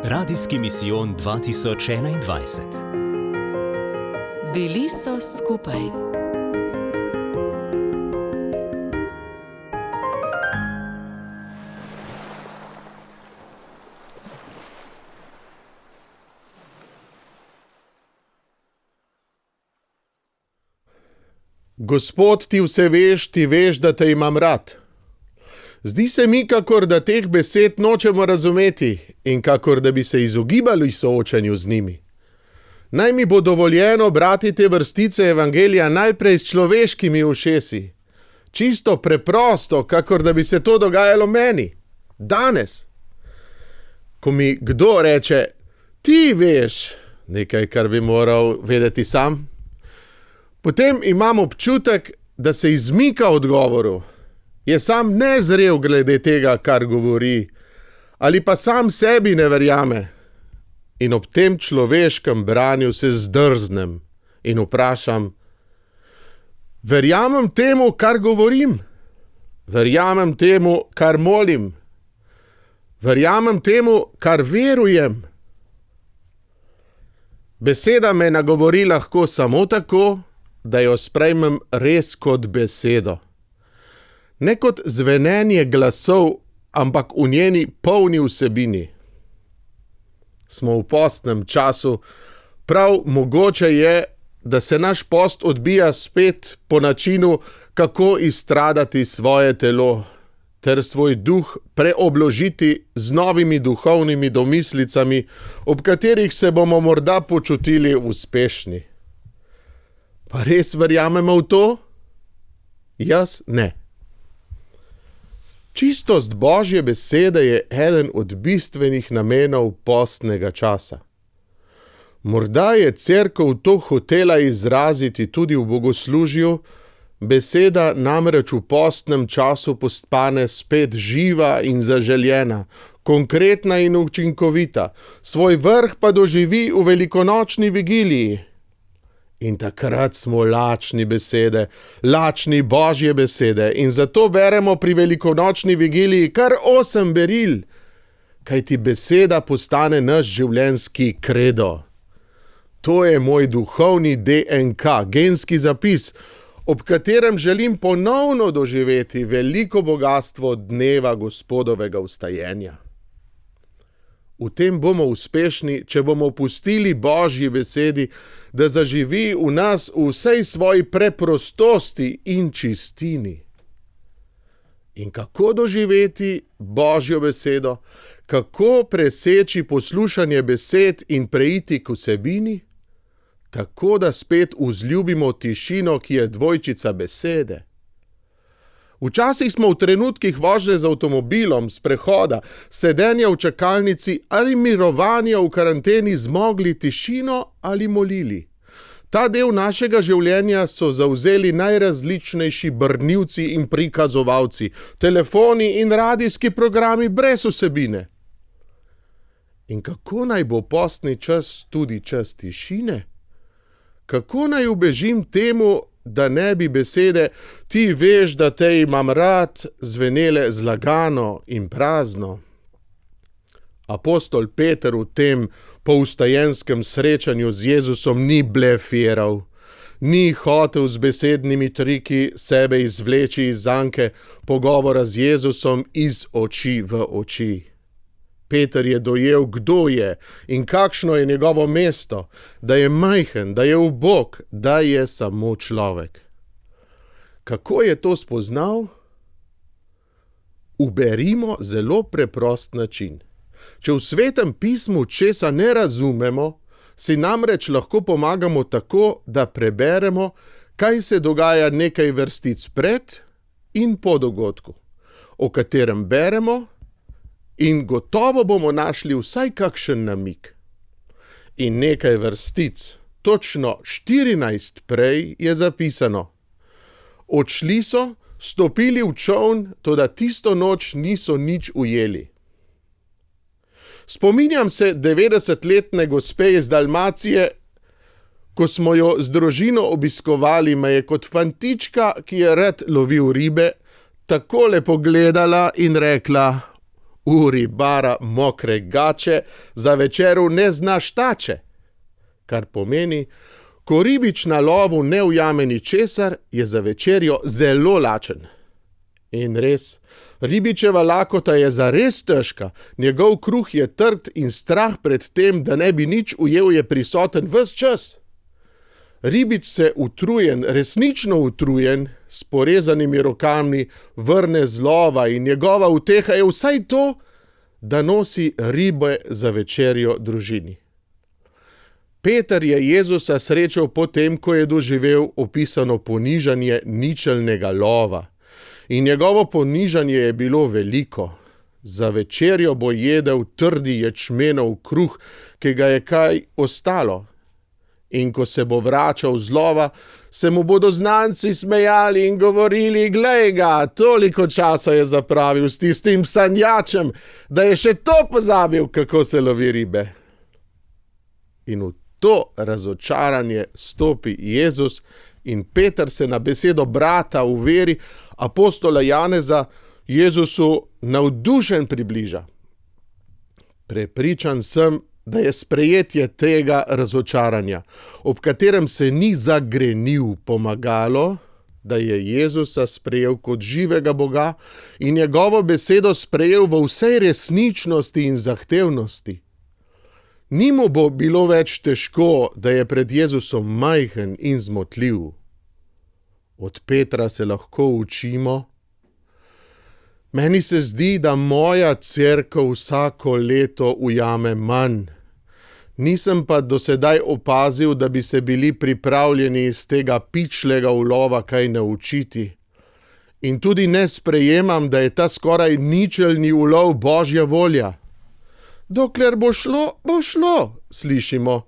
Radijski misijon 2021. Bili so skupaj. Gospod, ti vse veš, ti veš, da te imam rad. Zdi se mi, kakor da teh besed nočemo razumeti in kakor da bi se izogibali soočanju z njimi. Naj mi bo dovoljeno brati te vrstice evangelija najprej s človeškimi ušesi. Čisto preprosto, kakor da bi se to dogajalo meni. Danes. Ko mi kdo reče, ti veš, nekaj, kar bi moral vedeti sam, potem imam občutek, da se izmika odgovoru. Je sam nezrel glede tega, kar govori, ali pa sam sebi ne verjame. In ob tem človeškem branju se zdrznem in vprašam, verjamem temu, kar govorim? Verjamem temu, kar molim? Verjamem temu, kar verujem? Beseda me nagovori lahko samo tako, da jo sprejmem res kot besedo. Ne kot zvenenje glasov, ampak v njeni polni vsebini. Smo v postnem času, prav mogoče je, da se naš post odbija spet po načinu, kako izstradati svoje telo, ter svoj duh preobložiti z novimi duhovnimi domislicami, ob katerih se bomo morda počutili uspešni. Pa res verjamemo v to? Jaz ne. Čistost Božje besede je eden od bistvenih namenov postnega časa. Morda je Cerkev to hotela izraziti tudi v bogoslužju, beseda namreč v postnem času postane spet živa in zaželjena, konkretna in učinkovita, svoj vrh pa doživi v velikonočni vigiliji. In takrat smo lačni besede, lačni Božje besede in zato beremo pri velikonočni vigiliji kar 8 beril, kajti beseda postane naš življenjski kredo. To je moj duhovni DNK, genski zapis, ob katerem želim ponovno doživeti veliko bogastvo dneva Gospodovega vstajenja. V tem bomo uspešni, če bomo pustili Božji besedi, da zaživi v nas v vsej svoji preprostosti in čistini. In kako doživeti Božjo besedo? Kako preseči poslušanje besed in preiti k vsebini? Tako, da spet vzljubimo tišino, ki je dvojčica besede. Včasih smo v trenutkih vožnje z avtomobilom, sprehoda, sedenja v čakalnici ali mirovanja v karanteni zmogli tišino ali molili. Ta del našega življenja so zavzeli najrazličnejši brnilci in prikazovalci, telefoni in radijski programi brez vsebine. In kako naj bo postni čas tudi čas tišine? Kako naj ubežim temu, da ne bi besede, ti veš, da te imam rad, zvenele zlagano in prazno? Apostol Peter v tem povstajenskem srečanju z Jezusom ni blefiral, ni hotel z besednimi triki sebe izvleči iz zanke pogovora z Jezusom iz oči v oči. Peter je dojel, kdo je in kakšno je njegovo mesto, da je majhen, da je ubog, da je samo človek. Kako je to spoznal? Uberimo zelo preprost način. Če v Svetem pismu česa ne razumemo, si namreč lahko pomagamo tako, da preberemo, kaj se dogaja nekaj vrstic pred in po dogodku, o katerem beremo, in gotovo bomo našli vsaj kakšen namig. In nekaj vrstic, točno 14 prej, je zapisano: odšli so, stopili v čoln, toda tisto noč niso nič ujeli. Spominjam se 90-letne gospe iz Dalmacije, ko smo jo z družino obiskovali, me je kot fantička, ki je rad lovil ribe, takole pogledala in rekla: U ribara mokre gače, za večeru ne zna štače. Kar pomeni, ko ribič na lovu ne ujame ničesar, je za večerjo zelo lačen. In res, ribičeva lakota je zares težka, njegov kruh je trd in strah pred tem, da ne bi nič ujel, je prisoten ves čas. Ribič se utrujen, resnično utrujen, s porezanimi rokami vrne z lova in njegova uteha je vsaj to, da nosi ribe za večerjo družini. Peter je Jezusa srečal potem, ko je doživel opisano ponižanje ničelnega lova. In njegovo ponižanje je bilo veliko. Za večerjo bo jedel trdi ječmenov kruh, ki ga je kaj ostalo. In ko se bo vračal z lova, se mu bodo znanci smejali in govorili: "Glej ga, toliko časa je zapravil s tistim sanjačem, da je še to pozabil, kako se lovi ribe." In v to razočaranje stopi Jezus in Peter se na besedo brata v veri apostola Janeza Jezusu navdušen približa. Prepričan sem, da je sprejetje tega razočaranja, ob katerem se ni zagrenil, pomagalo, da je Jezusa sprejel kot živega Boga in njegovo besedo sprejel v vsej resničnosti in zahtevnosti. Ni mu bo bilo več težko, da je pred Jezusom majhen in zmotljiv. Od Petra se lahko učimo. Meni se zdi, da moja cerkev vsako leto ujame manj. Nisem pa do sedaj opazil, da bi se bili pripravljeni iz tega pičlega ulova kaj naučiti. In tudi ne sprejemam, da je ta skoraj ničelni ulov Božja volja. Dokler bo šlo, slišimo,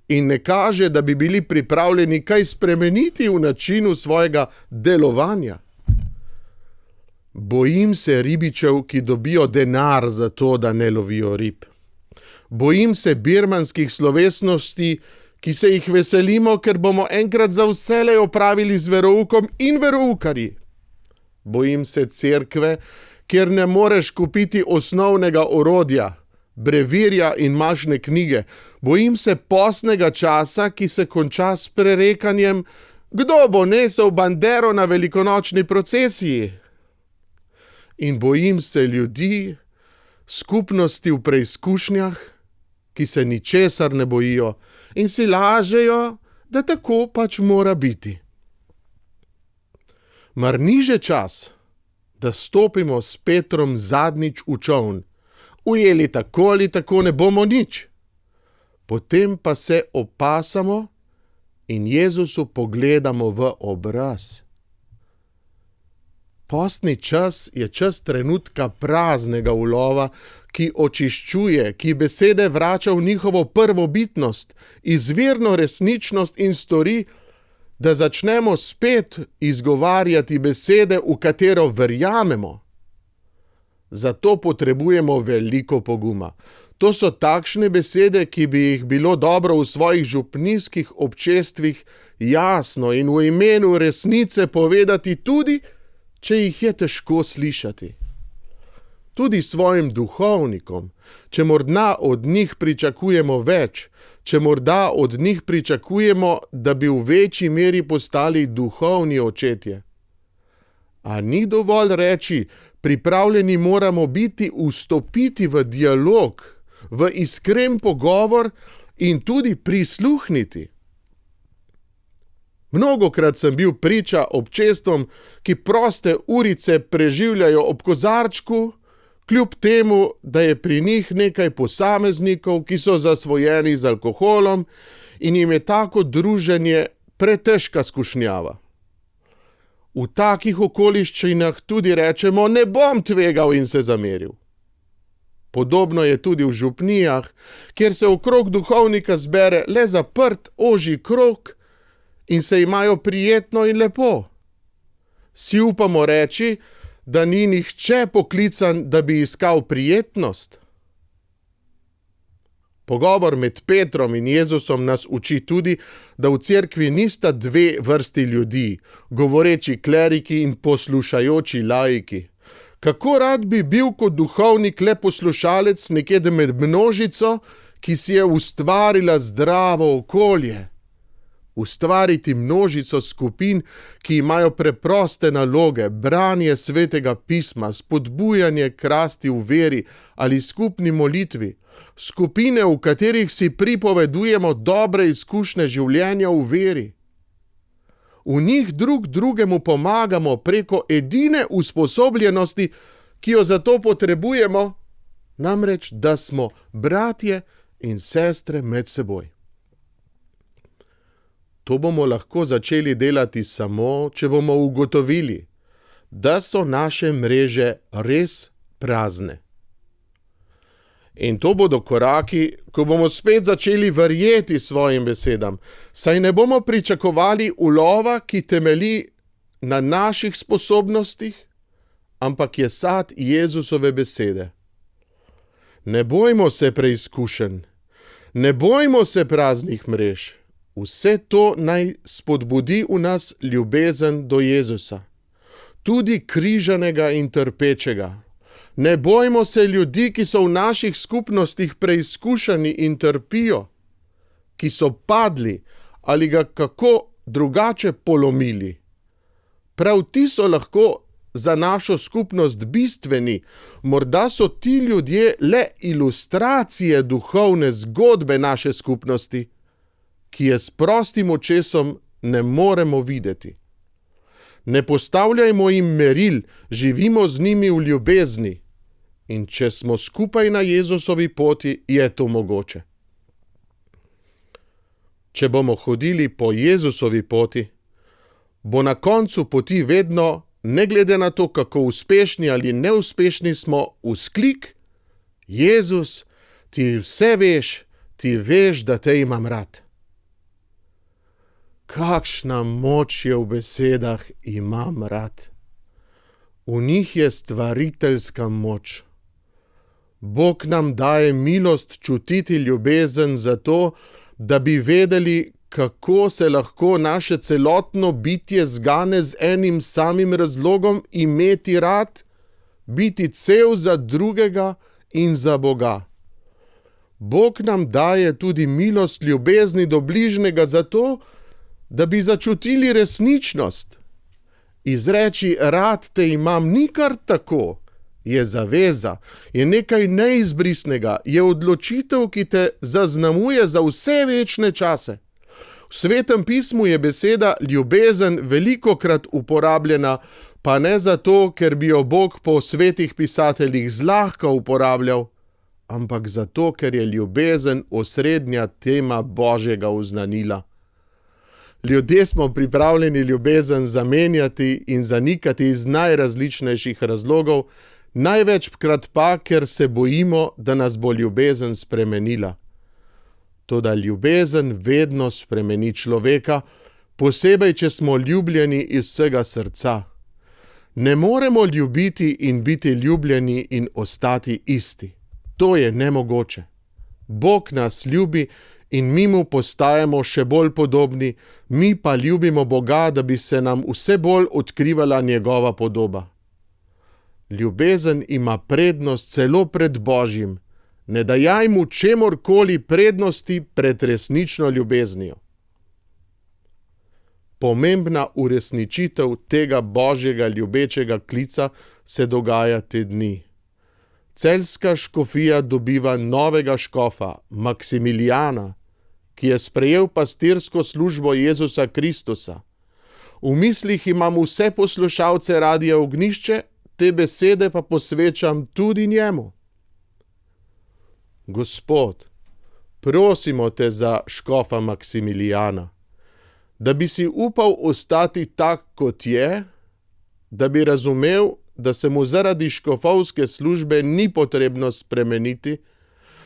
in ne kaže, da bi bili pripravljeni kaj spremeniti v načinu svojega delovanja. Bojim se ribičev, ki dobijo denar za to, da ne lovijo rib. Bojim se birmanskih slovesnosti, ki se jih veselimo, ker bomo enkrat za vselej opravili z veroukom in veroukarji. Bojim se cerkve, kjer ne moreš kupiti osnovnega orodja, brevirja in mašne knjige. Bojim se postnega časa, ki se konča s prerekanjem, kdo bo nesel bandero na velikonočni procesiji. In bojim se ljudi, skupnosti v preizkušnjah, ki se ničesar ne bojijo in si lažejo, da tako pač mora biti. Mar ni že čas, da stopimo s Petrom zadnjič v čoln? Ujeli tako ali tako ne bomo nič. Potem pa se opasamo in Jezusu pogledamo v obraz. Postni čas je čas trenutka praznega ulova, ki očiščuje, ki besede vrača v njihovo prvobitnost, izvirno resničnost in stori, da začnemo spet izgovarjati besede, v katero verjamemo. Zato potrebujemo veliko poguma. To so takšne besede, ki bi jih bilo dobro v svojih župnijskih občestvih jasno in v imenu resnice povedati tudi, če jih je težko slišati. Tudi svojim duhovnikom, če morda od njih pričakujemo več, če morda od njih pričakujemo, da bi v večji meri postali duhovni očetje. A ni dovolj reči, pripravljeni moramo biti vstopiti v dialog, v iskren pogovor in tudi prisluhniti. Mnogokrat sem bil priča občestvom, ki proste urice preživljajo ob kozarčku, kljub temu, da je pri njih nekaj posameznikov, ki so zasvojeni z alkoholom in jim je tako druženje pretežka skušnjava. V takih okoliščinah tudi rečemo, ne bom tvegal in se zameril. Podobno je tudi v župnijah, kjer se okrog duhovnika zbere le zaprt ožji krog in se imajo prijetno in lepo. Si upamo reči, da ni nihče poklican, da bi iskal prijetnost? Pogovor med Petrom in Jezusom nas uči tudi, da v cerkvi nista dve vrsti ljudi, govoreči kleriki in poslušajoči laiki. Kako rad bi bil kot duhovnik le poslušalec nekje med množico, ki si je ustvarila zdravo okolje. Ustvariti množico skupin, ki imajo preproste naloge, branje svetega pisma, spodbujanje k rasti v veri ali skupni molitvi, skupine, v katerih si pripovedujemo dobre izkušnje življenja v veri. V njih drug drugemu pomagamo preko edine usposobljenosti, ki jo za to potrebujemo, namreč, da smo bratje in sestre med seboj. To bomo lahko začeli delati samo, če bomo ugotovili, da so naše mreže res prazne. In to bodo koraki, ko bomo spet začeli verjeti svojim besedam, saj ne bomo pričakovali ulova, ki temelji na naših sposobnostih, ampak je sad Jezusove besede. Ne bojmo se preizkušenj, ne bojmo se praznih mrež. Vse to naj spodbudi v nas ljubezen do Jezusa, tudi križanega in trpečega. Ne bojmo se ljudi, ki so v naših skupnostih preizkušani in trpijo, ki so padli ali ga kako drugače polomili. Prav ti so lahko za našo skupnost bistveni, morda so ti ljudje le ilustracije duhovne zgodbe naše skupnosti, ki je s prostim očesom ne moremo videti. Ne postavljajmo jim meril, živimo z njimi v ljubezni. In če smo skupaj na Jezusovi poti, je to mogoče. Če bomo hodili po Jezusovi poti, bo na koncu poti vedno, ne glede na to, kako uspešni ali neuspešni smo, vzklik: Jezus, ti vse veš, ti veš, da te imam rad. Kakšna moč je v besedah imam rad. V njih je stvariteljska moč. Bog nam daje milost čutiti ljubezen zato, da bi vedeli, kako se lahko naše celotno bitje zgane z enim samim razlogom imeti rad, biti cel za drugega in za Boga. Bog nam daje tudi milost ljubezni do bližnjega zato, da bi začutili resničnost. Izreči rad te imam ni kar tako, je zaveza, je nekaj neizbrisnega, je odločitev, ki te zaznamuje za vse večne čase. V Svetem pismu je beseda ljubezen velikokrat uporabljena, pa ne zato, ker bi jo Bog po svetih pisateljih zlahka uporabljal, ampak zato, ker je ljubezen osrednja tema Božjega oznanila. Ljudje smo pripravljeni ljubezen zamenjati in zanikati iz najrazličnejših razlogov, največkrat pa, ker se bojimo, da nas bo ljubezen spremenila. Toda ljubezen vedno spremeni človeka, posebej, če smo ljubljeni iz vsega srca. Ne moremo ljubiti in biti ljubljeni in ostati isti. To je nemogoče. Bog nas ljubi in mi mu postajamo še bolj podobni, mi pa ljubimo Boga, da bi se nam vse bolj odkrivala njegova podoba. Ljubezen ima prednost celo pred Božjim. Ne dajaj mu čemorkoli prednosti pred resnično ljubeznijo. Pomembna uresničitev tega Božjega ljubečega klica se dogaja te dni. Celjska škofija dobiva novega škofa, Maksimilijana, ki je sprejel pastirsko službo Jezusa Kristusa. V mislih imam vse poslušalce Radia Ognjišče, te besede pa posvečam tudi njemu. Gospod, prosimo te za škofa Maksimilijana, da bi si upal ostati tak, kot je, da bi razumel, da se mu zaradi škofovske službe ni potrebno spremeniti,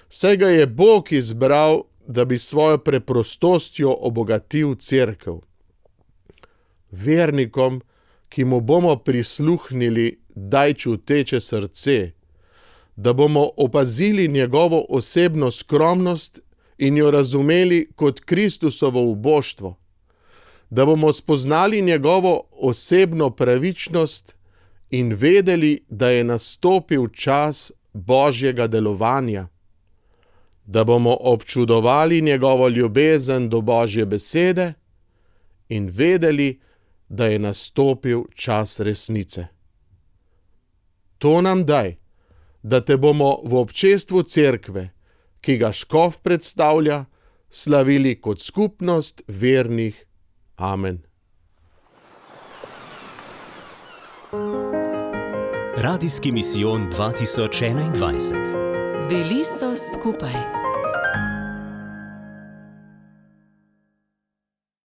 saj ga je Bog izbral, da bi svojo preprostostjo obogatil cerkev. Vernikom, ki mu bomo prisluhnili, daj čuteče srce, da bomo opazili njegovo osebno skromnost in jo razumeli kot Kristusovo uboštvo, da bomo spoznali njegovo osebno pravičnost in vedeli, da je nastopil čas Božjega delovanja, da bomo občudovali njegovo ljubezen do Božje besede in vedeli, da je nastopil čas resnice. To nam daj, da te bomo v občestvu cerkve, ki ga škof predstavlja, slavili kot skupnost vernih. Amen. Radijski misijon 2021. Bili so skupaj.